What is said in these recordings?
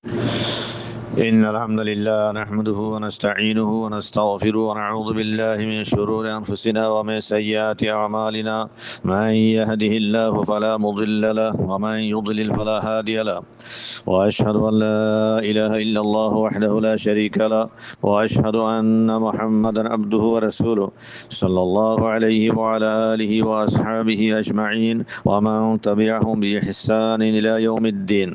إن الحمد لله نحمده ونستعينه ونستغفره ونعوذ بالله من شرور أنفسنا ومن سيئات أعمالنا. من يهده الله فلا مضل له ومن يضلل فلا هادي له. وأشهد أن لا إله إلا الله وحده لا شريك له، وأشهد أن محمدا عبده ورسوله صلى الله عليه وعلى آله وأصحابه أجمعين ومن تبعهم بإحسان إلى يوم الدين.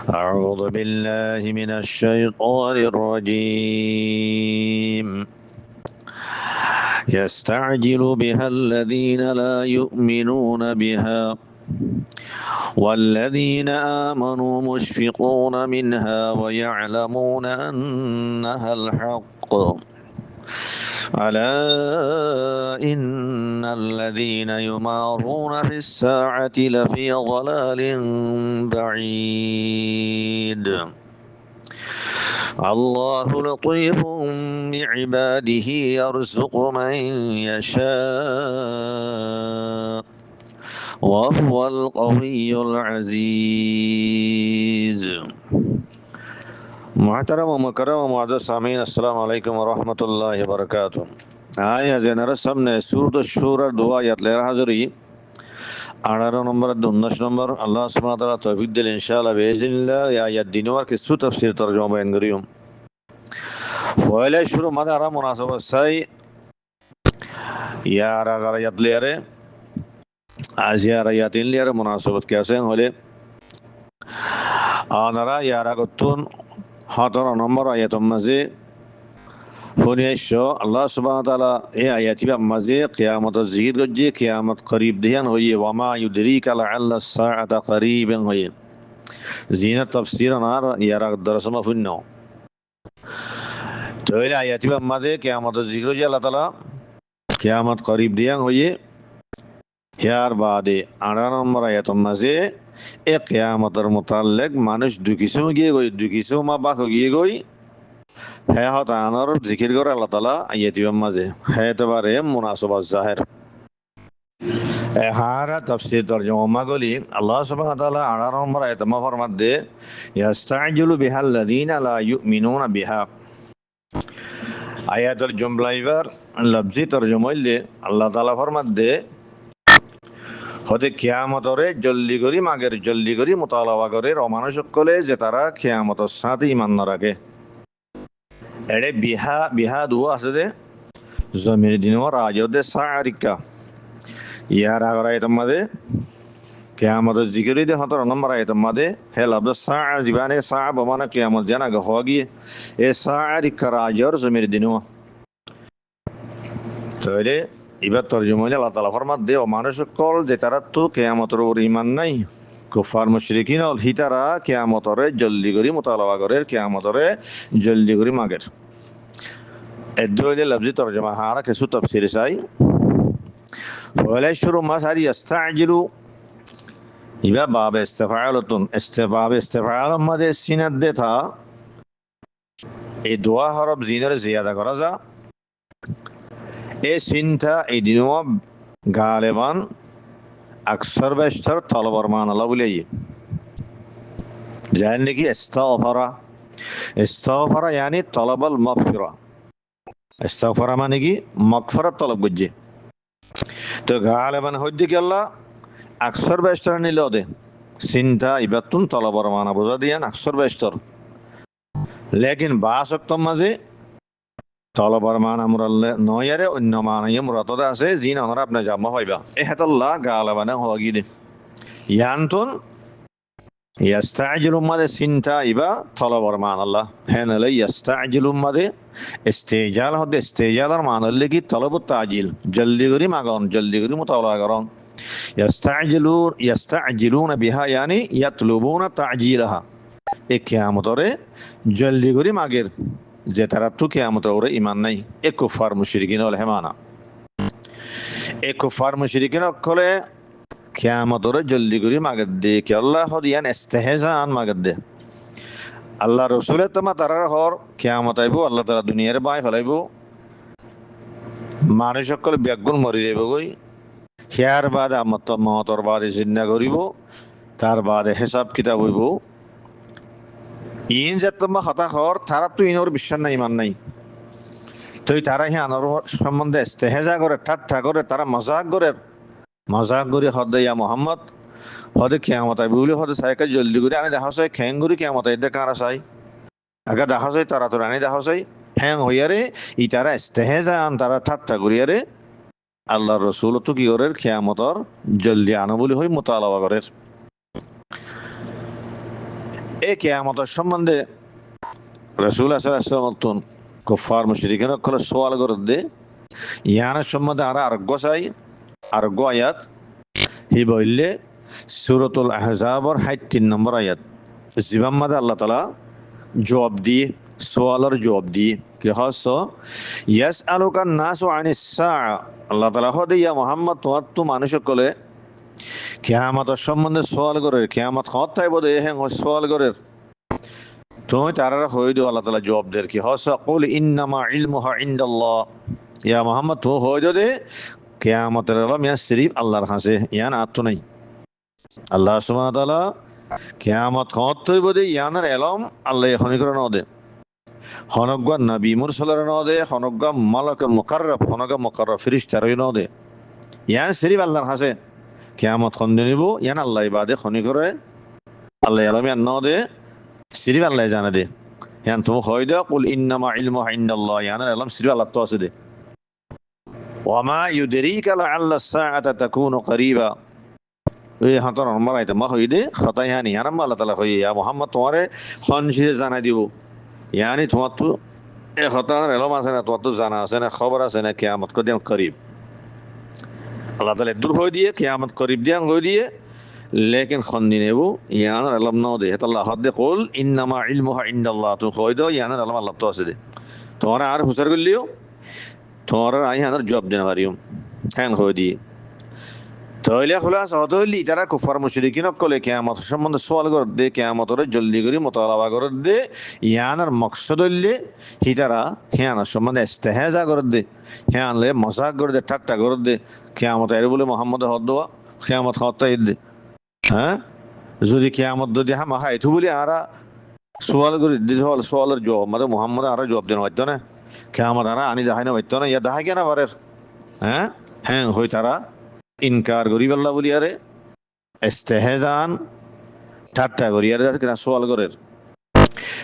أعوذ بالله من الشيطان الرجيم. يستعجل بها الذين لا يؤمنون بها والذين آمنوا مشفقون منها ويعلمون أنها الحق. ألا إن الذين يمارون في الساعة لفي ضلال بعيد. الله لطيف بعباده يرزق من يشاء وهو القوي العزيز. محترم و مکرم و معزز سامعین، السلام علیکم ورحمۃ اللہ وبرکاتہ. آیا জেনারা সামনে সূরা শুরার দোয়া আয়াত লের হাজারি 18 নম্বর 19 নম্বর আল্লাহ সুবহানাহু ওয়া তাআলা তৌফিক দিলে ইনশাআল্লাহ বিইজনিল্লাহ আয়াত দিনওয়ার কিছু তাফসীর তরজমা বয়ান করিম। পয়লা শুরু মাঝে আরা মুনাসাবাত চাই ইয়ার আগার আয়াত লেরে আজিয়ার আয়াত লেরে মুনাসাবাত কে আছে হলে আনারা ইয়ার আগতুন 17 নম্বর আয়াতের মাঝে আল্লাহ সুবহানাহু ওয়া তাআলা এই আয়াতের মাঝে কিয়ামতের জিকির করছে, কিয়ামত করিব দিয়ান হয়ে ওয়ামা ইউদরিকা লাআল্লা সাআতা করিবান হয়ে জিনা তাফসীর আর ইয়ার দরসমা ফুন্ন তো এই আয়াতের মাঝে কিয়ামতের জিকির করছে আল্লাহ তাআলা কিয়ামত করিব দিয়ান হয়ে ইয়ার বাদে 18 নম্বর আয়াতের মাঝে এই কিয়ামতের মুতাল্লিক মানুষ দুকিসু গিয়ে গই দুকিসু মা বাক গিয়ে গই হ্যাঁ হতানোর জিকির করে আল্লাহ তাআলা আয়াতের মাঝে হ্যাঁ এবারে মুনাসাবাত জাহির হারা তাফসীর তরজমা গলি আল্লাহ সুবহানাহু ওয়া তাআলা 18 নম্বর আয়াতের মধ্যে ইস্তাজিলু বিহাল্লাযিনা লা ইউমিনুনা বিহা আয়াতের জুমলাইবার লফজি তরজমা হইলে আল্লাহ তাআলা ফরমাতে হতে কিয়ামতরে জলদি করি মাগের জলদি করি মুতালাবা করে রমানুষ সকলে যে তারা কিয়ামতের সাথে ঈমান না রাখে এড়ে বিহা বিহা দুয়া আছে যে জমির দিনও রাজদে সারিকা ইয়ার আগর আয়াতের মাঝে কিয়ামতের জিকির দে 17 নম্বর আয়াতের মাঝে হে লফজ সা জিবানে সা বমানা কিয়ামত জানা গহগি এ সারিকা রাজর জমির দিনও তাহলে এবার তরজমা হইলে আল্লাহ তাআলা ফরমাতে ও মানুষ সকল যে তারা তো কিয়ামতের উপর ঈমান নাই কুফার মুশরিকিন অল হিতারা কিয়ামতরে জলদি করি মুতালাবা করে কিয়ামতরে জলদি করি মাগের এদ্রোলে লফজি তরজমা হারা কিছু তাফসীর চাই ওয়ালা শুরু মাসারি ইস্তাজিলু ইবা বাব ইস্তিফাআলাতুন ইস্তিবাব ইস্তিফাআল মাদে সিনাদ দেতা এই দোয়া হরফ জিনের জিয়াদা করা যা এই সিনটা এই দিনও গালেবান আকসর বেশতর তলবর মান আল্লাহ বলে জানেন নাকি ইস্তাগফারা ইস্তাগফারা yani তলবাল মাগফিরা ইস্তাগফারা মানে কি মাগফিরাত তলব করছে তো গালেবান হইছে কি আল্লাহ আকসর বেশতর নিল দে সিনটা ইবাতুন তলবর মান বুঝা দিয়ান আকসর বেশতর লেকিন বাসক্তম মাঝে তলবর মান আমরাল্লাহ নয়ারে অন্য মানায় মুরাদে আছে জিন আমরা আপনি জামা হইবা এহাতাল্লাহ গালাবানা হগি দে ইয়ানতুন ইস্তাজিলু মাদে সিনতা ইবা তলবর মান আল্লাহ হেনালে ইস্তাজিলু মাদে ইস্তিজাল হদে ইস্তিজালার মানালে কি তলবুত তাজিল জলদি করি মাগন জলদি করি মুতাওয়ালা করন ইস্তাজিলুনা বিহা yani ইয়াতলুবুনা তাজিলাহা এ কিয়ামতরে জলদি করি মাগের যে তারা তো কিয়ামতের উপরে ঈমান নাই এ কুফার মুশরিকিন হল হেমানা এ কুফার মুশরিকিন কলে কিয়ামতরে জলদি করে মাগদ দে কি আল্লাহ হদিয়ান ইস্তেহজান মাগদ দে আল্লাহ রাসূলের তমা তারার হর কিয়ামত আইবো আল্লাহ তাআলা দুনিয়ার বাই ফলাইবো মানুষ সকল ব্যাগুন মরি যাইব গই হিয়ার বাদে মতর বাদে জিন্না করিব তার বাদে হিসাব কিতাব হইব ইন যে তোমার হতা হর তারা তো ইনোর বিশ্বাস নাই ইমান নাই তুই তারা হি আনোর সম্বন্ধে ইস্তেহেজা করে ঠাট্টা করে তারা মজাক করে হদ ইয়া মোহাম্মদ হদে কিয়ামত আই বলে হদে সাইকে জলদি করে আনে দেখা যায় খ্যাং করে কিয়ামত আই দে কারা চাই আগে দেখা যায় তারা তো আনে দেখা যায় হ্যাং হইয়ারে ই তারা ইস্তেহেজা আন তারা ঠাট্টা করিয়ারে আল্লাহ রসুল তো কি করে কিয়ামতর জলদি আনো বলে হই মোতালাবা করে এই কিয়ামতের সম্বন্ধে রসুল আসলাম কুফার মুশরিকিন কলে সোয়াল করে দে ইয়ানের সম্বন্ধে আর আরোগ্য চাই আরোগ্য আয়াত হি বললে সূরাতুল আহজাবর 63 নম্বর আয়াত জিবাম্মাদে আল্লাহ তাআলা জবাব দিয়ে সোয়ালের জবাব দিয়ে কি হস ইয়াসআলুকা নাসু আনিস সাআ আল্লাহ তাআলা হদে ইয়া মুহাম্মদ তো মানুষ কলে কিয়ামতের সম্বন্ধে সোয়াল করে কিয়ামত হতাই বদে হ্যাঁ সোয়াল করে তুমি তারা হয়ে দিও আল্লাহ তাআলা জবাব দের কি হস কুল ইন্নামা ইলমুহা ইনদাল্লাহ ইয়া মুহাম্মদ তো হয়ে দে কিয়ামতের ইলম ইয়া সিরিফ আল্লাহর কাছে ইয়ান আত্ম নাই আল্লাহ সুবহানাহু ওয়া তাআলা কিয়ামত হতাই বদে ইয়ানের ইলম আল্লাহ এখনই করে নদে হনগ্গ নবী মুরসালের নদে হনগ্গ মালাক মুকাররব হনগ্গ মুকাররব ফেরেশতার নদে ইয়ান সিরিফ আল্লাহর কাছে কিয়ামত খন নিব ইয়ান আল্লাহ ইবাদে খনি করে আল্লাহ ইলম ইয়ান নদে সিরিফ আল্লাহ জানে দে ইয়ান তুমি হয় দে কুল ইন্নামা ইলমুহা ইনদাল্লাহ ইয়ানের ইলম সিরিফ আল্লাহ তো আছে দে ওয়ামা ইউদরিকা লাআল্লা সাআতা তাকুনু করিবা এই হাতর নম্বর আইতে মা হই দে খতায়ানি ইয়ান আল্লাহ তাআলা হই ইয়া মুহাম্মদ তোমারে খনসিরে জানা দিব ইয়ানি তোমার তো এই খতার ইলম আছে না তোমার তো জানা আছে না খবর আছে না কিয়ামত কদিন করিব আল্লাহ তাআলা দূর হয়ে দিয়ে কিয়ামত করিব দিয়ান হয়ে দিয়ে लेकिन खन्नी ने वो यान अलम ना दे तो अल्लाह दे कुल इन्नमा इल्मुहा इंदल्लाह तो खोय दो यान अलम अल्लाह तो से दे तुम्हारा आर हुसर कर लियो तुम्हारा आई यान जवाब देने वाली हूं हैन खोय दी तो इले खुलास होतो ली तारा कुफार मुशरिकिन कोले कियामत সম্বন্ধে সওয়াল করে দে কিয়ামতরে জলদি করে মুতালাবা করে দে ইয়ানার মাকসাদ হইলে হিতারা কিয়ামত সম্বন্ধে ইস্তেহাজা করে দে হিয়ানলে মজাক করে দে ঠাট্টা করে দে কিয়ামত এর বলে মুহাম্মদ হদওয়া কিয়ামত হতাই দে হ্যাঁ যদি কিয়ামত যদি হামা হাইতু বলি আরা সোয়াল করে দিতে হল সোয়ালের জবাব মানে মুহাম্মদ আরা জবাব দেন হইতো না কিয়ামত আরা আনি যাহাই না হইতো না ইয়া দাহাই কেন পারে হ্যাঁ হ্যাঁ হই তারা ইনকার করি আল্লাহ বলি আরে ইস্তেহজান ঠাট্টা করি আরে কিনা সোয়াল করে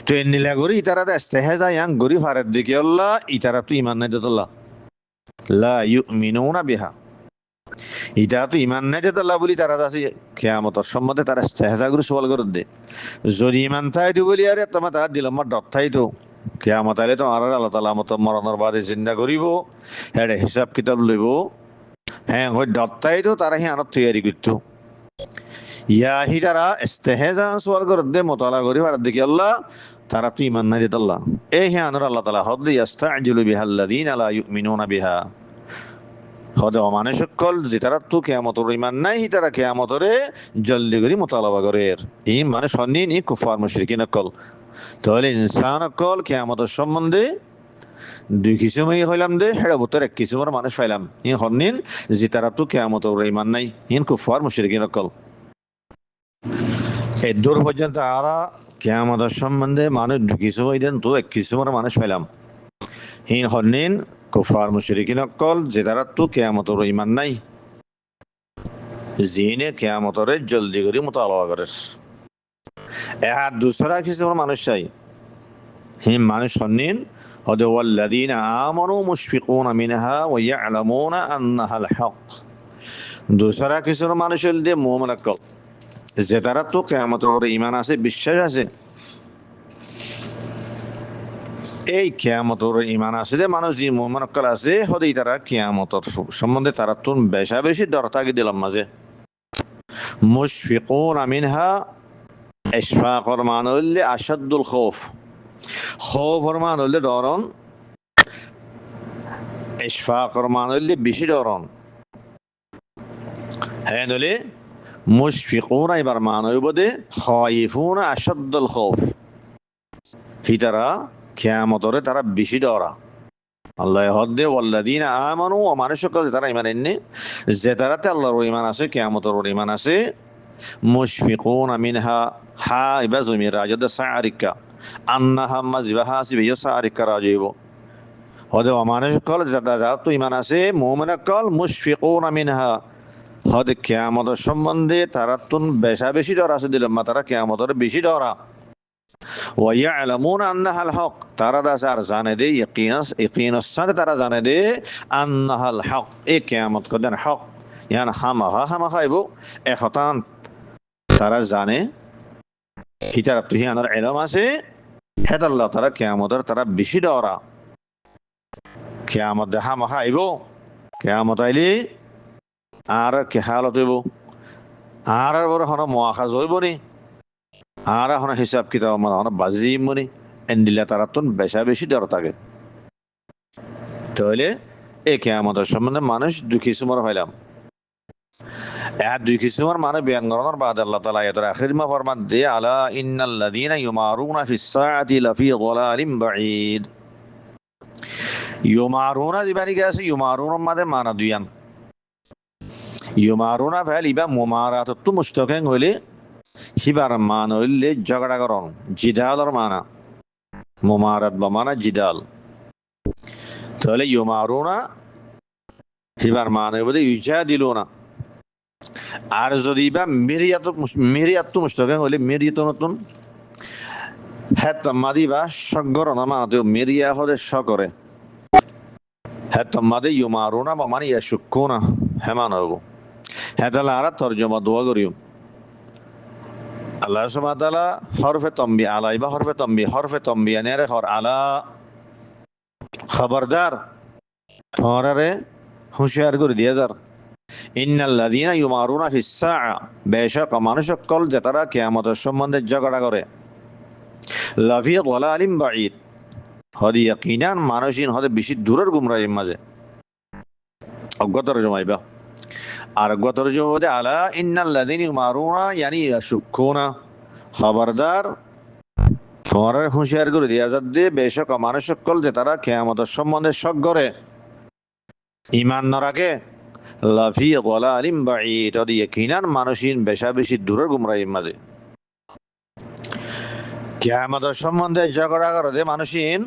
তো এনিলা করি তারা ইস্তেহজা ইয়াং গরি ফারাত দিকে আল্লাহ ইতারা তো ঈমান নাই দিতল্লাহ লা ইউমিনুনা বিহা এটা তো ইমান নাই যে আল্লাহ বলি তারা আছে কিয়ামতের সম্বন্ধে তারা ইস্তেহজা করে সওয়াল করে দে যদি ইমান থাই তো বলি আরে তোমার তারা দিলাম ডট থাই তো কিয়ামত আলে তো আর আল্লাহ তাআলা মত মরণের বাদে জিন্দা করিব হেডে হিসাব কিতাব লইব হ্যাঁ ওই ডট থাই তো তারা হি আনত তৈরি করত ইয়া হি তারা ইস্তেহজা সওয়াল করে দে মুতালা করি আর দেখি আল্লাহ তারা তো ইমান নাই যে আল্লাহ এই হি আনর আল্লাহ তাআলা হদ ইয়াস্তাজিলু বিহাল্লাযিনা লা ইউমিনুনা বিহা হদে অমানে সকল যে তারা তো কিয়ামতের ঈমান নাই তারা কিয়ামতরে জলদি করে মুতালাবা করে এই মানে সন্নি নি কুফার মুশরিকিন কল তাহলে ইনসান কল কিয়ামতের সম্বন্ধে দুই কিসমই হইলাম দে হেড়া বতর এক কিসমর মানুষ পাইলাম ই হন্নিন যে তারা তো কিয়ামতের ঈমান নাই ইন কুফার মুশরিকিন কল এই দূর পর্যন্ত আরা কিয়ামতের সম্বন্ধে মানুষ দুই কিসম হইলেন তো এক কিসমর মানুষ পাইলাম হিন হন্নিন কুফার মুশরিকিন কল যে তারা তো কিয়ামতের ঈমান নাই জিনে কিয়ামতরে জলদি করে মুতালাবা করে এহা দুসরা কিসমর মানুষ চাই হিম মানুষ হন্নিন হদে ওয়াল্লাযীনা আমানু মুশফিকুনা মিনহা ওয়া ইয়ালামুনা আন্নাহাল হক দুসরা কিসমর মানুষ হইলে মুমিন কল যে তারা তো কিয়ামতের ঈমান আছে বিশ্বাস আছে এই কিয়ামতের ঈমান আছে যে মানুষ যে মুমিন কল আছে হদেই তারা কিয়ামতের সম্বন্ধে তারা তো বেশা বেশি ডর থাকি দিলাম মাঝে মুশফিকুনা মিনহা ইশফাকর মানে হইলে আশাদুল খৌফ খৌফর মানে হইলে ডরন ইশফাকর মানে হইলে বেশি ডরন হ্যাঁ নলে মুশফিকুনা এবার মানে হইব দে খায়িফুনা আশাদুল খৌফ হিতারা কিয়ামতরে তারা বেশি ডরা আল্লাহ হদে ওয়াল্লাযীনা আমানু ওয়া মানুষ সকল তারা ঈমান এনে যে তারাতে আল্লাহর ঈমান আছে কিয়ামতের ঈমান আছে মুশফিকুনা মিনহা হা ইবা জমির রাজদ সাআরিকা আন্নাহা মাজিবা হাসিবে সারিক করা যাইব হদে মানুষ সকল যারা তো ইমান আছে মুমিন সকল মুশফিকুনা মিনহা হদে কিয়ামতের সম্বন্ধে তারা তুন বেশা বেশি ডর আছে দিলাম তারা কিয়ামতের বেশি ডরা ويعلمون أنها الحق ترى دا سار জানে দে ইয়াকিনাস সাথে তারা জানে দে أنها الحق এই কিয়ামত কদান হক ইয়ান হামা খাইবো এখতান তারা জানে হিতার তুহিয়ানোর ইলম আছে হেদ আল্লাহ তারা কিয়ামতের তারা বেশি ডরা কিয়ামত হামা খাইব কিয়ামত আইলি আর কি হালত হইব আর বড় হন মুআখাজ হইব নি আর এখন হিসাব কিতাব মানে বাজি মনি এন্ডিলা তারা তুন বেশা বেশি ডর থাকে তাহলে এই কিয়ামতের সম্বন্ধে মানুষ দুঃখী সুমার হইলাম দুই কিসুমার মানে বয়ান করানোর বাদ আল্লাহ তাআলা আয়াতের আখির মা ফরমান দে আলা ইন্নাল্লাযীনা ইউমারুনা ফিস সাআতি লাফি যালালিম বাঈদ ইউমারুনা জিবানি গেছে ইউমারুনা মানে মানা দুয়ান ইউমারুনা ফেল ইবা মুমারাতু মুস্তাকিন হইলে হিবার মান হইলে ঝগড়া করন জিদালর মানা মুমারাত বা মানা জিদাল তাহলে ইউমারুনা হিবার মান হইবে ইউজাদিলুনা আর যদি বা মিরিয়াত মুস্তাকিন হইলে মিরিয়াত নতুন হেত মাদি বা সগরন মানাতে মিরিয়া হলে সকরে হেত মাদি ইউমারুনা বা মানে ইয়াশুকুনা হেমান হবো হেতালা আর তরজমা দোয়া করিও আল্লাহ সুবহানাহু ওয়া তাআলা হরফে তামবি আলাই বা হরফে তামবি আনে হর আলা খবরদার থরারে হুঁশিয়ার করে দিয়া যার ইন্নাল্লাযীনা ইউমারুনা ফিস সাআ বেশক মানুষ সকল যে তারা কিয়ামতের সম্বন্ধে ঝগড়া করে লাফি যালালিম বাঈদ হদি ইয়াকিনান মানুষিন হদে বেশি দূরের গুমরাহির মাঝে অজ্ঞতর জমাইবা আর অজ্ঞতর জমাইতে আলা ইন্নাল্লাযীনা ইউমারুনা ইয়ানি ইয়াশুকুনা খবরদার তোমার হুঁশিয়ার করে দিয়া যাচ্ছে বেশক মানুষ সকল যে তারা কিয়ামতের সম্বন্ধে শক করে ঈমান না রাখে লাফি যালালিম বাঈদ হদি ইয়াকিনান মানুষিন বেশা বেশি দূরের গুমরাহির মাঝে কিয়ামতের সম্বন্ধে ঝগড়া করে যে মানুষিন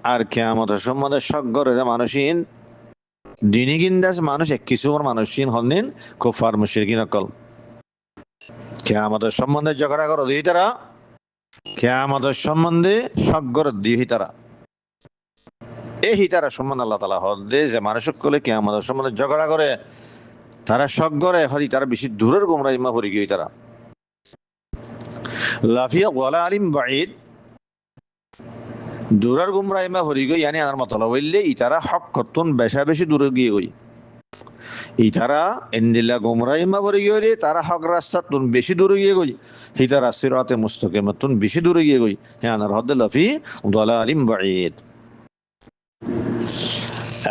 আর কিয়ামতের সম্বন্ধে শক করে যে মানুষিন দিনী কিন্দাস মানুষ এক কিছুর মানুষিন হননিন কুফার মুশরিকিন সকল কিয়ামতের সম্বন্ধে ঝগড়া করে দিই তারা কিয়ামতের সম্বন্ধে শক করে দিই তারা এই হিতারা সম্বন্ধে আল্লাহ তাআলা হদে যে মানুষ সকলে কিয়ামতের সম্বন্ধে ঝগড়া করে তারা শক করে হরি তারা বেশি দূরের গুমরাহি মা পড়ে গিয়ে তারা লাফিয়া যালালিম বাঈদ দূরের গুমরাহি মা পড়ে গই ইয়ানি আর মতলব হইলে ইতারা হক কতন বেশা বেশি দূরে গিয়ে গই ইতারা এন্দিলা গুমরাহি মা পড়ে গিয়ে তারা হক রাস্তা তুন বেশি দূরে গিয়ে গই হিতারা সিরাতে মুস্তাকিম তুন বেশি দূরে গিয়ে গই ইয়ানার হদে লাফি যালালিম বাঈদ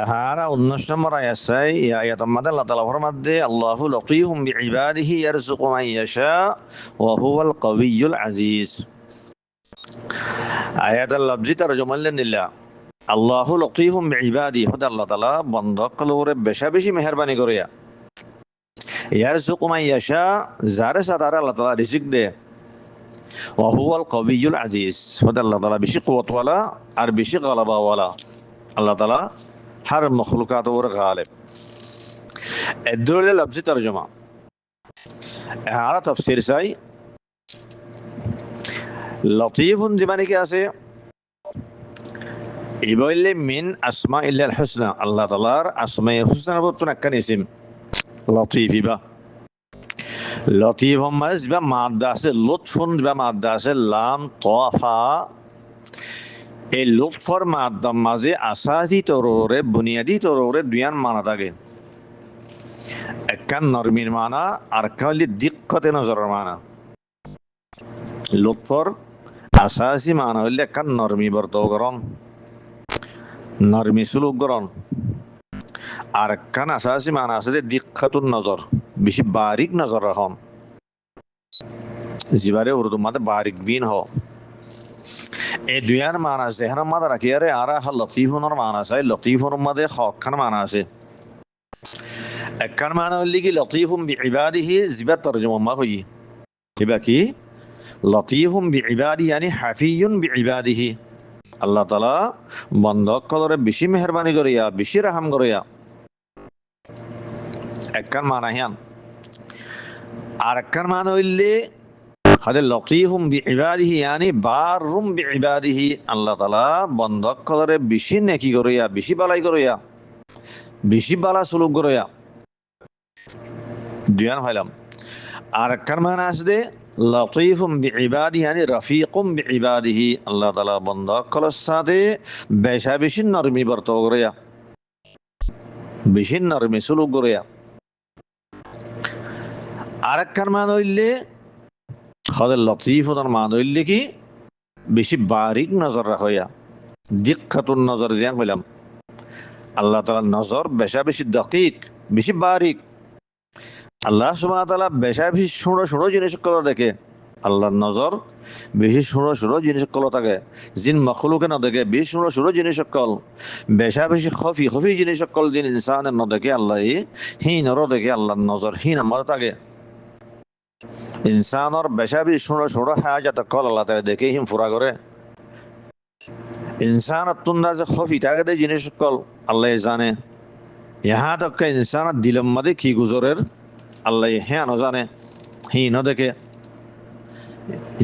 হারা 19 নম্বর আয়াত এই আয়াতের মধ্যে আল্লাহ তাআলা ফরমাতে আল্লাহু লাতীফুম বিইবাদিহি ইয়ারযুকু মান ইয়াশা ওয়া হুয়াল কাবিয়্যুল আজিজ আয়াতুল লফজি তরজমা লিল্লাহ আল্লাহু লাতীফুম বিইবাদিহি হদে আল্লাহ তাআলা বান্দাসকলরে বেশা বেশি মেহেরবানি করে ইয়ারযুকু মান ইয়াশা যারে সাদার আল্লাহ তাআলা রিজিক দেয় ওয়া হুয়াল কাবিয়্যুল আজিজ হদে আল্লাহ তাআলা বেশি কুওয়াতওয়ালা আর বেশি গালাবাওয়ালা আল্লাহ তাআলা हर मखलूकात और गालिब এদুরে লফজি তরজমা এহারা তাফসীর চাই লতীফুন জিমানি কি আছে ইবাইলে মিন আসমাইল হুসনা আল্লাহ তাআলার আসমায়ে হুসনার বর্তন একখান ইসিম লতীফ ইবা লতীফ মাস বা মাদা আছে লুতফুন বা মাদা আছে লাম তাফা এই লুৎফর মাধ্যম মাঝে আসাসি তররে বুনিয়াদি তররে দুয়ান মানা থাকে একখান নরমির মানা আর কালি দিক্কতে নজরের মানা লুৎফর আসাসি মানা হইলে একখান নরমি বর্তকরণ নরমি সুলুকরণ আর একখান আসাসি মানা আছে যে দিক্কাতুন নজর বেশি বারিক নজর রাখন জিবারে উর্দু মাতে বারিক বিন হ এই দুয়ার মানা আছে এখানে মাথা রাখি আরে আর লতিফুনের মানা আছে লতিফুনের মধ্যে হকখান মানা আছে একখান মানা হইলে কি লতিফুম বিইবাদিহি জিবা তরজমা মা হই কিবা কি লতিফুম বিইবাদিহি yani হাফিয়ুন বিইবাদিহি। আল্লাহ তাআলা বন্দকলরে বেশি মেহেরবানি করিয়া বেশি রহম করিয়া একখান মানা হিয়ান। আর একখান মান হইলে হাদে লতিফুম বিইবাদিহি yani বাররুম বিইবাদিহি। আল্লাহ তাআলা বন্দকলরে বেশি নেকি করিয়া বেশি বালাই করিয়া বেশি বালা সুলুক করিয়া দুয়ান হইলাম। আর একখান মানা আসবে লতিফুম বিইবাদিহি yani রফিকুম বিইবাদিহি। আল্লাহ তাআলা বন্দকলর সাথে বেশা বেশি নরমি বর্তাও করিয়া বেশি নরমি সুলুক করিয়া। আর একখান মান হইলে হদের লতিফুনের মান হইলে কি বেশি বারিক নজর রাখইয়া দিক্কাতুন নজর জিয়ান হইলাম। আল্লাহ তাআলার নজর বেশা বেশি দকিক বেশি বারিক। আল্লাহ সুবহানাহু ওয়া তাআলা বেশা বেশি ছোট ছোট জিনিস গুলো দেখে। আল্লাহর নজর বেশি ছোট ছোট জিনিস গুলো থাকে জিন মখলুকে না দেখে বেশি ছোট ছোট জিনিস সকল বেশা বেশি খফি খফি জিনিস সকল দিন ইনসানের না দেখে আল্লাহ হীনর দেখে আল্লাহর নজর হীন আমার থাকে। ইনসানর বেশা বেশি ছোট ছোট হাজাত কল আল্লাহ তাআলা দেখে হিম ফুরা করে। ইনসানত তুন্দা যে খফি থাকে দে জিনিস সকল আল্লাহ জানে। ইহা তক ইনসানত দিলম মাদে কি গুজরের আল্লাহ হ্যাঁ জানে হীন দেখে।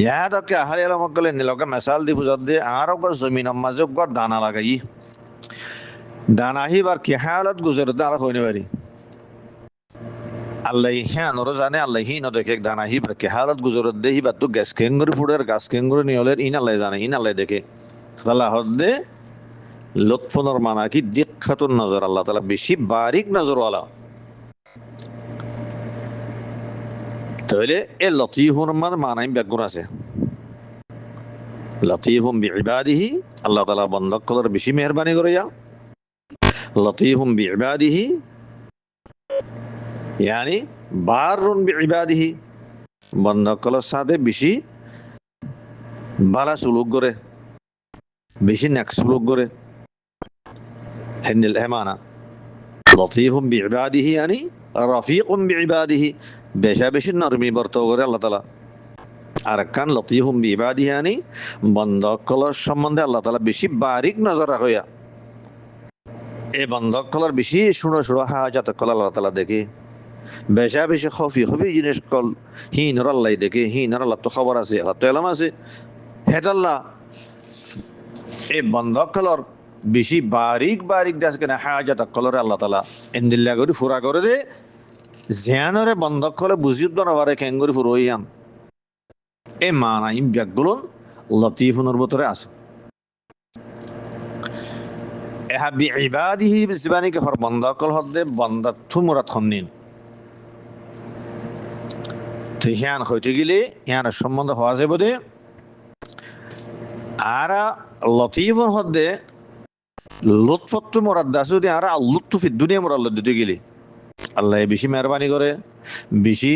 ইহা তক আহারে মকলে নিলকে মিসাল দি বুঝাত দে আর জমিন মাঝে দানা লাগাই দানা হিবার কি হালত গুজরে আর হইনে পারি আল্লাহ হ্যাঁ নর জানে আল্লাহ হীন দেখে দানা হিবার কি হালত গুজরত দে হিবার তো গ্যাস কেঙ্গুরি ফুডের গাছ কেঙ্গুরি নিয়লের ইন আল্লাহ জানে ইন আল্লাহ দেখে। আল্লাহ হদ্দে লুৎফুনর মানা কি দিক্কাতুন নজর। আল্লাহ তাআলা বেশি বারিক নজরওয়ালা। তাহলে এ লতিফুন মানাই ব্যাগুণ আছে। লতিফুম বিইবাদিহি আল্লাহ তাআলা বন্দকলর বেশি মেহেরবানি করিয়া। লতিফুম বিইবাদিহি yani বাররুন বিইবাদিহি বন্দকলর সাথে বেশি বালা সুলুক করে বেশি নেক সুলুক করে হেন্দিল হেমানা। লতিফুম বিইবাদিহি yani রফিকুম বিইবাদিহি বেশা বেশি নরমি বর্তাও করে আল্লাহ তাআলা। আর একখান লতিফুম বিইবাদিহি yani বন্দকলর সম্বন্ধে আল্লাহ তাআলা বেশি বারিক নজর রাখইয়া এই বন্দকলর বেশি শুনো শুনো হাজাত কল আল্লাহ তাআলা দেখে। বেশা বেশি খফি খফি জিনিস কল হীনর আল্লাহ দেখে। হীনর আল্লাহ তো খবর আছে হয়তো এলাম আছে হেতাল্লাহ এই বন্দকলর বেশি বারিক বারিক দেশ কেন হাজাত কলরে আল্লাহ তাআলা এন্দিল্লা করে ফুরা করে দে জিয়ানরে বন্দকলে বুঝিত বারে কেঙ্গুরি ফুরইয়ান। এই মানাই ব্যাগুলো লতিফুনের ভিতরে আছে। এহা বিইবাদিহি বিসবানি কে হর বন্দকল হদে বন্দা থুমরাত খন্নিন তো হিয়ান হইতে গেলে হিয়ান সম্বন্ধ হওয়া যাবে দে। আর লতিফুন হদে লুৎফত মোরাদ দাস যদি আর লুৎফি দুনিয়া মোরাদ দিতে গেলে আল্লাহ বেশি মেহরবানি করে বেশি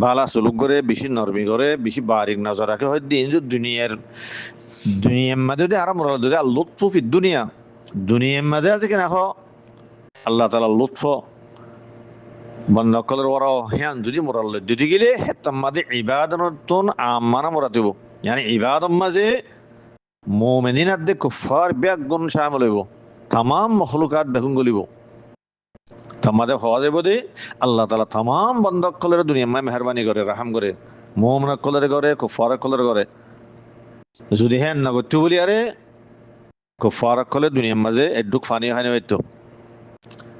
বালা সুলুক করে বেশি নরমি করে বেশি বারিক নজর রাখে হয় দিন যে দুনিয়ার মাঝে যদি আর মোরাদ যদি লুৎফি দুনিয়ার মাঝে আছে কিনা আল্লাহ তাআলা লুৎফ বন্দকলের ওরাও হ্যান যদি মোরাল দিতে গেলে হেতাম মাঝে ইবাদতন আমানা মোরা দেব yani ইবাদত মাঝে মুমিনিনাত দে কুফার ব্যাগুণ শামিল হইব তাম মখলুকাত বেগুন গলিব তামাদে হওয়া যাইব দে আল্লাহ তাআলা তাম বন্দকলের দুনিয়া মায় মেহরবানি করে রাহাম করে মুমিনাত কলের করে কুফার কলের করে। যদি হ্যান না করতে বলি আরে কুফার কলে দুনিয়ার মাঝে এডুক ফানি হানি হইতো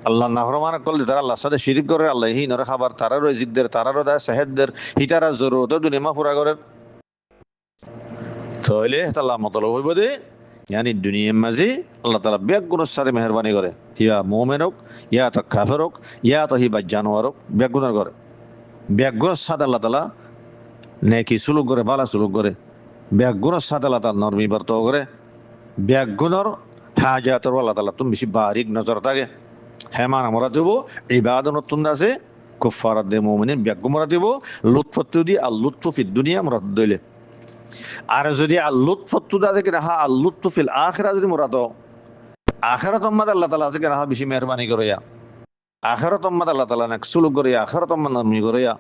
আল্লাহ নাফরমান করলে তারা আল্লাহর সাথে শিরিক করে আল্লাহ হীনরে খাবার তারারও রিজিকদের তারারও দেয় সাহেদদের হিতারা জরুরত দুনিয়া মা পুরা করে। তাহলে আল্লাহ মতলব হইব দে yani দুনিয়ার মাঝে আল্লাহ তাআলা বেগুনের সাথে মেহরবানি করে হিয়া মুমিন হোক ইয়া তো কাফের হোক ইয়া তো হিবা জানোয়ার হোক বেগুনের করে বেগুনের সাথে আল্লাহ তাআলা নেকি সুলুক করে বালা সুলুক করে বেগুনের সাথে আল্লাহ তাআলা নরমি বর্তাও করে বেগুনের হাজাতর আল্লাহ তাআলা তুমি বেশি বারিক নজর থাকে। হেমান আমরা দেব ইবাদত আছে কুফারাত দে মুমিনিন বেগুন আমরা দেব লুৎফত দি আল লুৎফি দুনিয়া আমরা দইলে। আর যদি আল লুৎফত দেখে রাহা আল লুৎফিল আখিরা যদি মুরাদ আখিরাত উম্মাদ আল্লাহ তাআলা থেকে রাহা বেশি মেহেরবানি করিয়া আখিরাত উম্মাদ আল্লাহ তাআলা নেক সুলুক করিয়া আখিরাত উম্মাদ নরমি করিয়া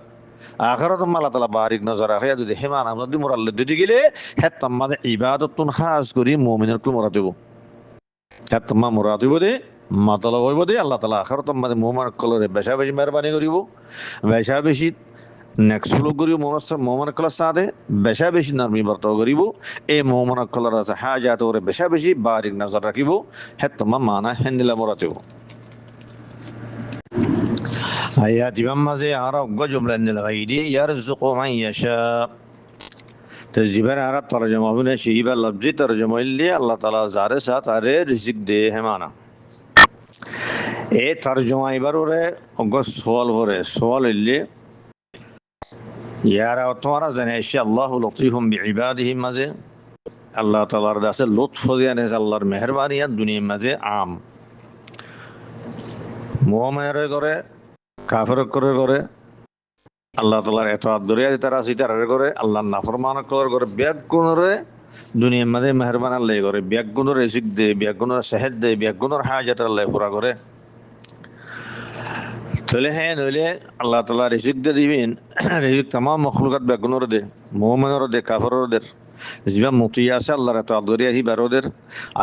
আখিরাত আল্লাহ তাআলা বারিক নজর রাখে যদি হেমান আমরা দি মুরাল্লে দিতে গেলে হেত আমাদের ইবাদতুন খাস করি মুমিনের কুল মুরাদিব হেত মা মুরাদিব দে মাতালা হইব দে আল্লাহ তাআলা আখিরাত আমাদের মুমিন কলরে বেশা বেশি মেহরবানি করিব বেশা বেশি নেক্সট করিব মোহাম্মদ কলার সাথে বেশা বেশি নরমি বর্তাও করিব এই মোহাম্মদ কলার আছে হাজাত ওরে বেশা বেশি বারিক নজর রাখিব হে তোমার মানা হেন্দিলা বরাতেব আয়া দিবাম মাঝে আর অজ্ঞ জুমলা নিল ভাইদি ইয়ারযুকু মান ইয়াশা তজিবার আর তরজমা হলে শিবা লফজি তরজমা হইলে আল্লাহ তাআলা যারে সাথ আরে রিজিক দে হে মানা এই তরজমা এবার ওরে অজ্ঞ সওয়াল করে সওয়াল হইলে ইয়ারা তোমারা জানে এসে আল্লাহ লতিফুম বিইবাদিহি মাঝে আল্লাহ তাআলার দাসে লুৎফ দিয়ান আল্লাহর মেহেরবানি দুনিয়ার মাঝে আম মুমিনের করে কাফের করে আল্লাহ তাআলার ইতাআত দরিয়া তারা সিতারে করে আল্লাহর নাফরমান করে বেগুনরে দুনিয়ার মাঝে মেহেরবান আল্লাহ করে বেগুনরে রিজিক দে বেগুনরে সেহত দে বেগুনর হাজাত আল্লাহ পুরা করে তাহলে হ্যাঁ নইলে আল্লাহ তাআলা রিজিক দে দিবেন রিজিক तमाम মখলুকাত বেগুনরে দে মুমিনরে দে কাফেররে দে জিবা মুতি আছে আল্লাহর ইতাআত দরিয়া হি বেরোদের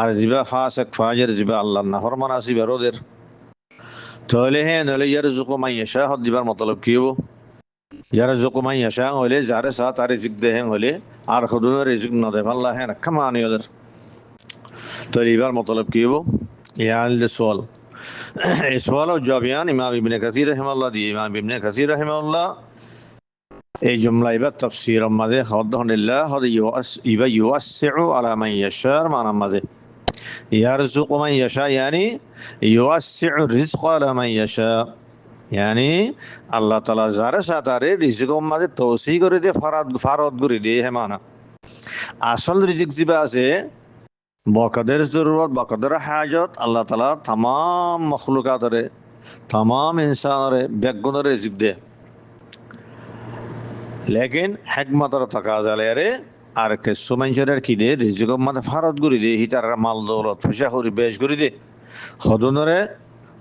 আর জিবা ফাসিক ফাজির জিবা আল্লাহর নাফরমান আসি বেরোদের তাহলে হ্যাঁ নইলে ইয়ারযুকু মান ইয়াশা হদ দিবার মতলব কি হবো ইয়ারযুকু মান ইয়াশা হইলে যারে সাথ আর রিজিক দেন হইলে আর খুদুনের রিজিক না দে আল্লাহ হ্যাঁ কামানি ওদের তো এবার মতলব কি হবো ইয়াল দে সওয়াল এই সওয়াল জবাবিয়ান ইমাম ইবনে কাসির রাহিমাহুল্লাহ দি ইমাম ইবনে কাসির রাহিমাহুল্লাহ এই জুমলা এবার তাফসীর মাঝে আলহামদুলিল্লাহ হদ ইউয়াসসিউ আলা মান ইয়াশা মানা মাঝে ইয়ারযুকু মান ইয়াশা yani ইউয়াসসিউ রিজক আলা মান ইয়াশা yani আল্লাহ তাআলা যারে সাতারে রিজিক মাঝে তৌসি করে দে ফারদ করে দে হে মানা আসল রিজিক জিবা আছে বকদের জরুরত বকদের হাজত আল্লাহ তাআলা तमाम মখলুকাতরে तमाम ইনসানরে বেগুনরে রিজিক দে লেকিন হিকমতর তাকাজা লেরে আর কে সুমানজরের কি দে রিজিক মাঝে ফারদ করে দে হিতার মাল দৌলত পয়সা করি বেশ করে দে খদুনরে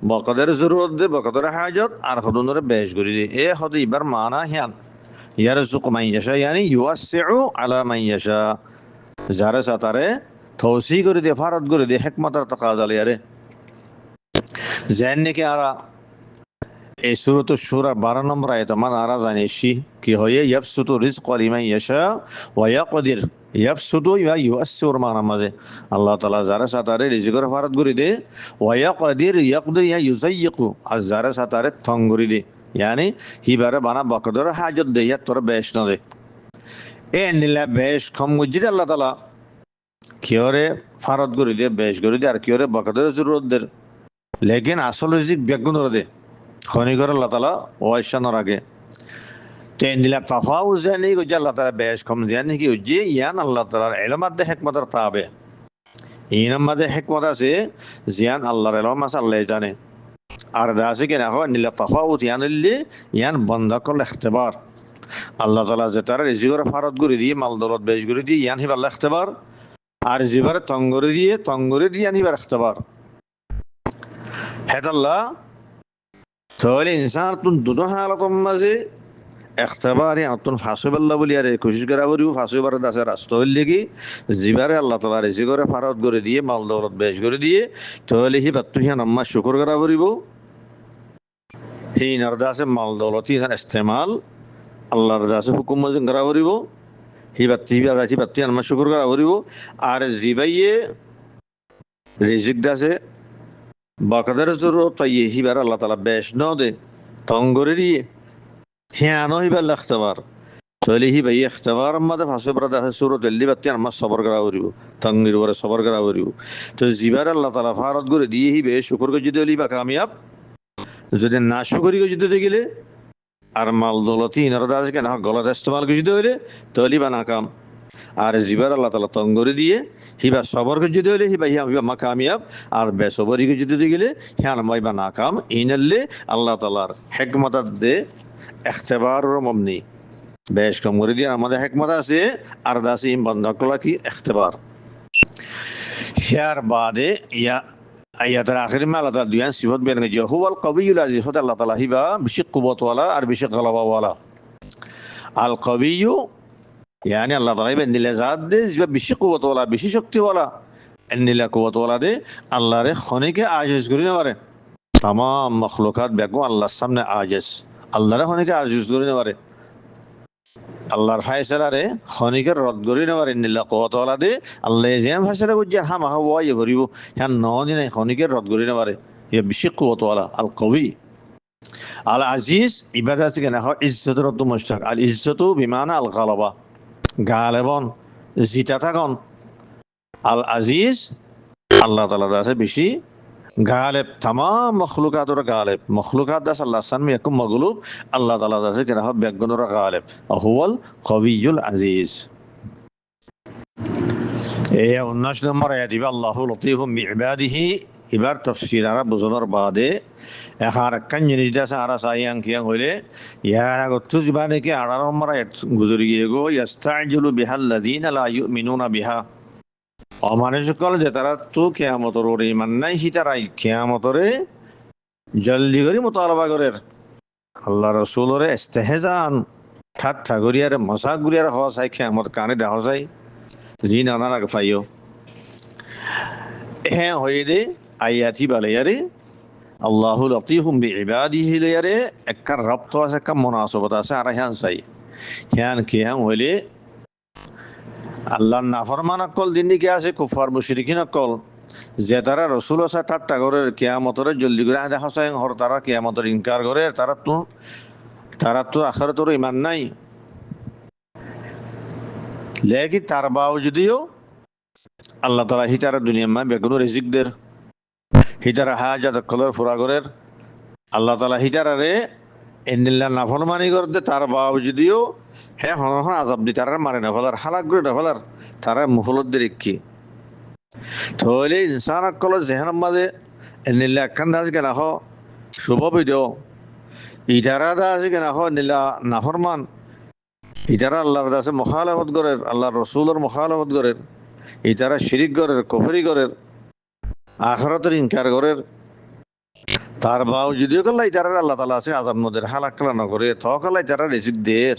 বকদের জরুরত দে বকদের হাজত আর খদুনরে বেশ করে দে এ হদ ইবার মানা হিয়ান ইয়ারযুকু মান ইয়াশা yani ইউয়াসসিউ আলা মান ইয়াশা যারে সাতারে তৌসি করে দে ফারদ করে দে হিকমতের তাকাজা লেরে জানেন কি আরা এই সূরাত আশ-শূরা 12 নম্বর আয়াত মান আরা জানিছি কি হয় ইয়াবসুতু রিজক লিমান ইয়াশা ওয়া ইয়াকদির ইয়াবসুতু ওয়া ইউয়াসসির মানা মাঝে আল্লাহ তাআলা যারা সাতারে রিজিকের ফারদ করে দে ওয়া ইয়াকদির ইয়াকদির ইয়া ইউযায়্যিকু আর যারা সাতারে থং করে দে yani হিবারে বানা বকদর হাজত দে ইয়া তোর বেশ না দে এ নিলা বেশ কম গুজি আল্লাহ তাআলা কিওরে ফারদ করে দে বেশ করে দে আর কিওরে বকদর জরুরত দে লেকিন আসল রিজিক বেগুনর দে খনিগর আল্লাহ তাআলা ওয়াইশানোর আগে তেন দিলা তাফাউজ জানি গুজি আল্লাহ তাআলা বেশ কম জানি কি গুজি ইয়ান আল্লাহ তাআলার ইলমাত দে হিকমতের তাবে ইনাম মাদে হিকমত আছে জিয়ান আল্লাহর ইলম আছে আল্লাহ জানে আর দাসে কি না হয় নিলা তাফাউত ইয়ান বন্ধ করলে ইখতিবার আল্লাহ তাআলা যে তার রিজিকের ফারদ করে দিয়ে মাল দৌলত বেশ করে দিয়ে ইয়ান হিবার ইখতিবার আর জিবার তঙ্গরে দিয়ে ইয়ান হিবার ইখতিবার হেদাল্লাহ তাহলে ইনসান তুন দুনো হালাতম মাঝে ইখতিবারে আতুন ফাসিবাল্লাহ বলি আরে কোশিশ করা করিও ফাসিবার দাসে রাস্তা হইলে কি জিবারে আল্লাহ তাআলা রিজিকের ফারদ করে দিয়ে মাল দৌলত বেশ করে দিয়ে তাহলে হি বাতুহিয়া নাম্মা শুকর করা করিব হি নারদাসে মাল দৌলতি ইস্তেমাল আল্লাহর দাসে হুকুম মজিন করা করিব হি বাতুহিয়া নাম্মা শুকর করা করিব আর জিবাইয়ে রিজিক দাসে বকদের জরুরত পাইয়ে হিবার আল্লাহ তাআলা বেশ ন দে তঙ্গরে দিয়ে হিয়ানো হিবার ইখতিবার তাহলে হি ভাই ইখতিবার মাঝে ফাসিবার দাসে সূরত এলি বাতি নাম্মা সবর করা করিব তঙ্গির উপরে সবর করা করিব তো জিবার আল্লাহ তাআলা ফারদ করে দিয়ে হি বে শুকর করে যদি হলি বা কামিয়াব যদি না শুকরি করে যদি গেলে আর মাল দৌলতি ইনারদাস কেন গলত ইস্তেমাল করে যদি হইলে তাহলে বা নাকাম আর জিবার আল্লাহ তাআলা তঙ্গরে দিয়ে হিবা সবর করে যদি হইলে হিবা মা কামিয়াব আর বেসবরি করে যদি গেলে হিয়ান মাই বা নাকাম ইনাল্লে আল্লাহ তাআলার হিকমত দে ইখতিবার মমনি বেশ কম করে দিয়ে আমাদের হিকমত আছে আর দাসে ইম বন্ধ করা কি ইখতিবার হিয়ার বাদে ইয়া আয়াতের আখির মে আল্লাহ তাআলা দুয়ান সিফত বের করে হুয়াল কবিয়ুল আজিজ হতে আল্লাহ তাআলা হিবা বেশি কুওয়াত ওয়ালা আর বেশি গালাবা ওয়ালা আল কবিয়ু يعني আল্লাহ তাআলা এন্নিলা জাত দে যে বেশি কুওয়াতওয়ালা বেশি শক্তিওয়ালা এন্নিলা কুওয়াতওয়ালা দে আল্লাহরে খনিকে আজিজ করি না পারে তাম মখলুকাত বেগো আল্লাহর সামনে আজিজ আল্লাহরে খনিকে আজিজ করি না পারে আল্লাহর ফায়সালারে খনিকে রদ করি না পারে এন্নিলা কুওয়াতওয়ালা দে আল্লাহ যে ফায়সালা করছে হাম হাওয়াই করিব হ্যাঁ ননি নাই খনিকে রদ করি না পারে ইয়া বেশি কুওয়াতওয়ালা আল কবি আল আজিজ ইবাদত কেন হয় ইজ্জতের অর্থ মুশতাক আল ইজ্জতু বিমানা আল গালাবা গালেবন জিতা থাকন আল আজিজ আল্লাহ তাআলা আছে বেশি গালেব তাম মখলুকাতর গালেব মখলুকাত দাস আল্লাহ সামনে একম মগলুব আল্লাহ তাআলা আছে কেন হয় বেগুনর গালেব হুয়াল কবিয়ুল আজিজ এই 19 নম্বর আয়াত আল্লাহু লতীফুম বিইবাদিহি এবার তাফসীর আর বুঝানোর বাদে এখার কান জিনিস আছে আর সাইয়াং কিয়াং হইলে ইয়ার আগত তুজবানে কি 18 নম্বর আয়াত গুজরি গিয়ে গো ইস্তাজিলু বিহাল্লাযিনা লা ইউমিনুনা বিহা অমানুষকল যে তারা তো কিয়ামতর ওরে ইমান নাই হিতারাই কিয়ামতরে জলদি করে মুতালাবা করের আল্লাহ রাসূলরে ইস্তেহজান ঠাট্টা করিয়ারে মজাক করিয়ারে হওয়া চাই কিয়ামত কানে দেখা যায় জি নানা ফাইও হ্যাঁ হয়ে দে আয়াতি বালাইয়ারে আল্লাহু লতীফুম বিইবাদিহি লিয়ারে একটা রব্ত আছে একটা মুনাসাবাত আছে আর হ্যাঁ চাই হ্যাঁ কিয়াম হইলে আল্লাহ নাফরমান অকল দিন কি আছে কুফার মুশরিকিন অকল যে তারা রসুল আছে ঠাট্টা করে কিয়ামতরে জলদি করে দেখা চাই হর তারা কিয়ামতর ইনকার করে তারা তো আখিরাতর ঈমান নাই লেকিন তার বাওজুদিও আল্লাহ তাআলা হিতারা দুনিয়া মা বেগুন রিজিকদের হিতারা হাজাত কলর ফুরাগরের আল্লাহ তাআলা হিতারারে এন্নিল্লা নাফরমানি করতে তার বাওজুদিও হ্যাঁ হন আযাব দি তারা মারে না ফলার হালাক করে না ফলার তারা মুহলতদের কি তাহলে ইনসান কল জেহন মাঝে এন্নিল্লা কান দাস কেনা হ শুভ বিদো ইতারা দাস কেনা হ নিলা নাফরমান ইতারা আল্লাহর দাসে মুখালাফত করে আল্লাহর রাসূলের মুখালাফত করে ইতারা শিরিক করে কুফরি করে আখিরাতের ইনকার করে তার বাওজুদিও কল্লা ইতারা আল্লাহ তাআলা আছে আযাব নদের হালাক করা না করে তকল্লা ইতারা রিজিক দের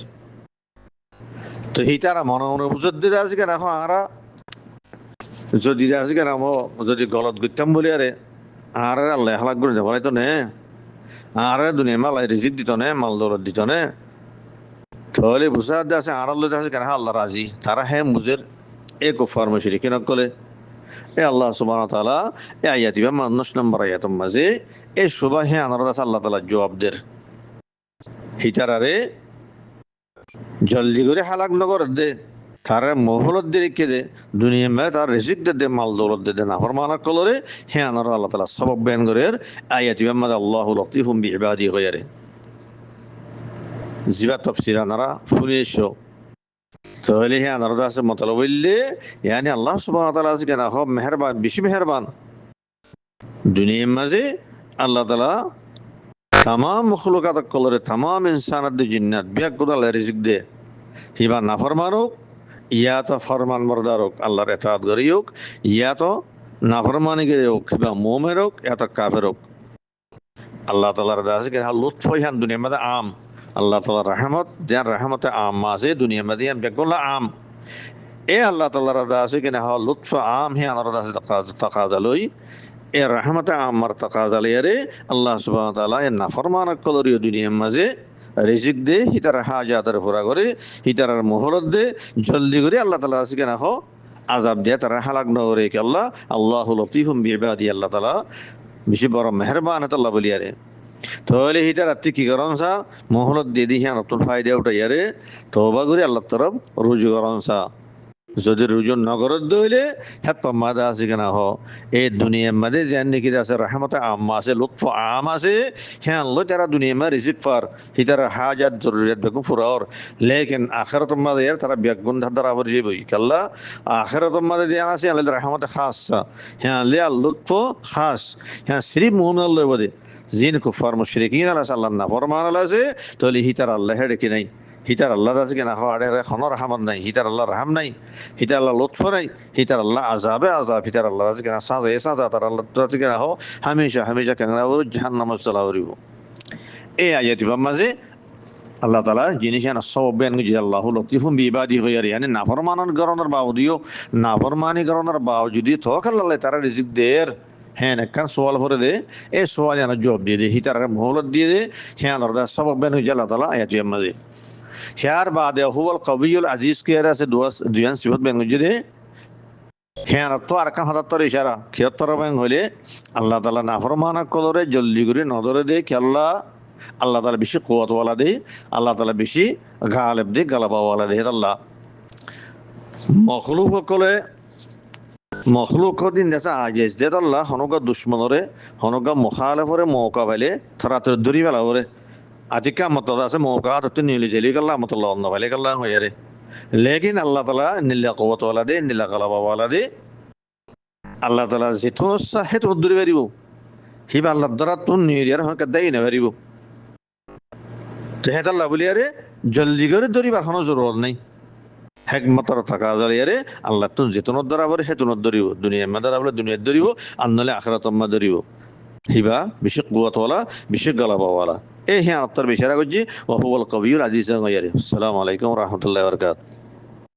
তো ইতারা মনে মনে বুঝতে আছে কেন এখন আরা যদি আছে কেন যদি গলত করতাম বলি আরে আর আল্লাহ হালাক করে দেবো তো নে আর দুনিয়া মালাই রিজিক দিত নে মাল দৌলত দিত নে তাহলে বুঝা আছে আর আল্লাহ আছে কেন আল্লাহ রাজি তারা হ্যাঁ মুজের এ কুফার মুশরিকিন কলে এ আল্লাহ সুবহানাহু ওয়া তাআলা এ আয়াতি বা 19 নম্বর আয়াতের মাঝে এই সুবাহ হ্যাঁ আনার কাছে আল্লাহ তাআলা জবাব দের হিতারারে জলদি করে হালাক নগর দে তার মহলত দিয়ে রেখে দে দুনিয়া মে তার রিজিক দে মাল দৌলত দে না ফরমানা কলরে হ্যাঁ আনার আল্লাহ তাআলা সবক বয়ান করে আয়াতি বা আল্লাহু লতীফুম বিইবাদি হয়ারে জিবা তাফসীর আনারা শুনেছো তাহলে হ্যাঁ আনার আছে মতলব বললে ইয়ানি আল্লাহ সুবহানাহু ওয়া তাআলা আছে কেন খুব মেহেরবান বেশি মেহেরবান দুনিয়ার মাঝে আল্লাহ তাআলা तमाम मखलूकात कलरे तमाम इंसानात दे जिन्नात बिया गुदाल रिजिक दे हिबा नाफरमान होक या तो फरमान बरदार होक अल्लाहर इताअत करी होक या तो नाफरमानी करे होक हिबा मोमेन होक या तो काफिर होक अल्लाह ताआलार दास के लुत्फ हन दुनिया में आम अल्लाह ताआला रहमत जान रहमत आम मासे दुनिया में दिया बेकुल आम ए अल्लाह ताआलार दास के लुत्फ आम है अल्लाहर दास तकाजा लई এ রহমতে আমার তাকাজালিয়ারে আল্লাহ সুবহানাহু ওয়া তাআলা এ নাফরমান কলরিও দুনিয়ার মাঝে রিজিক দে হিতার হাজাতের পুরা করে হিতার মোহরত দে জলদি করে আল্লাহ তাআলা আছে কেন হ আযাব দিয়ে তারা হালাক নগরে কি আল্লাহ আল্লাহু লতীফুম বিইবাদি আল্লাহ তাআলা বেশি বড় মেহেরবান আল্লাহ বলিয়ারে তাহলে হিতার আত্মি কি করন সা মোহরত দিয়ে দিয়ে নতুন ফায়দা উঠাইয়ারে তওবা করে আল্লাহর তরফ রুজু করন সা যদি রুজু নগরত দইলে হ্যাঁ মাদা আছে কেনা হ এই দুনিয়ার মাঝে যেন নাকি আছে রহমতে আম আছে লুৎফ আম আছে হ্যাঁ আল্লাহ তারা দুনিয়ার মা রিজিক পার হিতার হাজাত জরুরিয়াত বেগম ফুরাওর লেকিন আখিরাত মাঝে তারা বেগুন ধার আবার যাবই কাল্লা আখিরাত মাঝে যে আছে আল্লাহ রহমতে খাস হ্যাঁ আল্লাহ লুৎফ খাস হ্যাঁ সিরিফ মুমিন আল্লাহ বদে জিন কুফার মুশরিকিন আল্লাহ না ফরমান আছে তাহলে হিতার আল্লাহ ডেকে নাই হিতার আল্লাহ আছে কিনা হাড়ে কোনো রহমত নাই হিতার আল্লাহ রহম নাই হিতার আল্লাহ লুৎফ নাই হিতার আল্লাহ আযাবে আযাব হিতার আল্লাহ আছে কিনা সাজা সাজা তার আল্লাহ আছে কিনা হো হামেশা হামেশা কেন জাহান্নামে চলা করিব এই আয়াতি মাঝে আল্লাহ তালা জিনিস সবেন আল্লাহ লতিফুম বিবাদি হইয়ার মানে নাফরমানের গরনের বাউদিও নাফরমানি গরনের বাউ যদি থক আল্লাহ তারা রিজিক দের হ্যাঁ একখান সোয়াল ভরে দে এই সোয়াল যেন জবাব দিয়ে দে হি তারা মহলত দিয়ে দে হ্যাঁ আল্লাহ সবেন হয়ে আল্লাহ তালা আয়াত মাঝে শেয়ার বাদে হুয়াল কবিউল আজিজ কে আছে দুয়ান সিবত বেন দে হ্যাঁ তো আর কান হাতাত্তর ইশারা খিয়াত্তর ব্যাং হইলে আল্লাহ তালা নাফরমানা কলরে জলদি করে নজরে দে কি আল্লাহ তালা বেশি কুয়াতওয়ালা দে আল্লাহ তালা বেশি গালেব দে গালাবাওয়ালা দে আল্লাহ মখলুক সকলে মখলুক দিন দেখা আজেজ দে আল্লাহ হনগা দুশ্মনরে হনগা মুখালেফরে মৌকা পাইলে থরাতর দূরি বেলা করে আতিকা মত আছে মৌকা তো নীলি জেলি গাল্লাহ মতল্লাহ অন্য পাইলে গাল্লাহ হয়ে রে লেকিন আল্লাহ তালা নীলা কুয়াতওয়ালা দে নীলা গালাবাওয়ালা দে আল্লাহ তালা যেহেতু হেতু দূরে পারিব সিবা আল্লাহ দ্বারা তোর নিয়ে দিয়ার হয়তো দেয় না পারিব হেত আল্লাহ বলি আরে জলদি করে ধরিবার কোনো জরুরত নাই হেকমতর থাকা জ্বালিয়ারে আল্লাহ তো যেতনত দ্বারা বলে হেতনত ধরিব দুনিয়ার দ্বারা বলে দুনিয়ার ধরিব আর নলে আখরাত ধরিব হিবা বেশি কুয়াতওয়ালা বেশি গালাবাওয়ালা এই হ্যাঁ আত্মার বেশারা করছি ওহুল কবিউল আজিজ আসসালামু আলাইকুম রহমতুল্লাহ বরকাত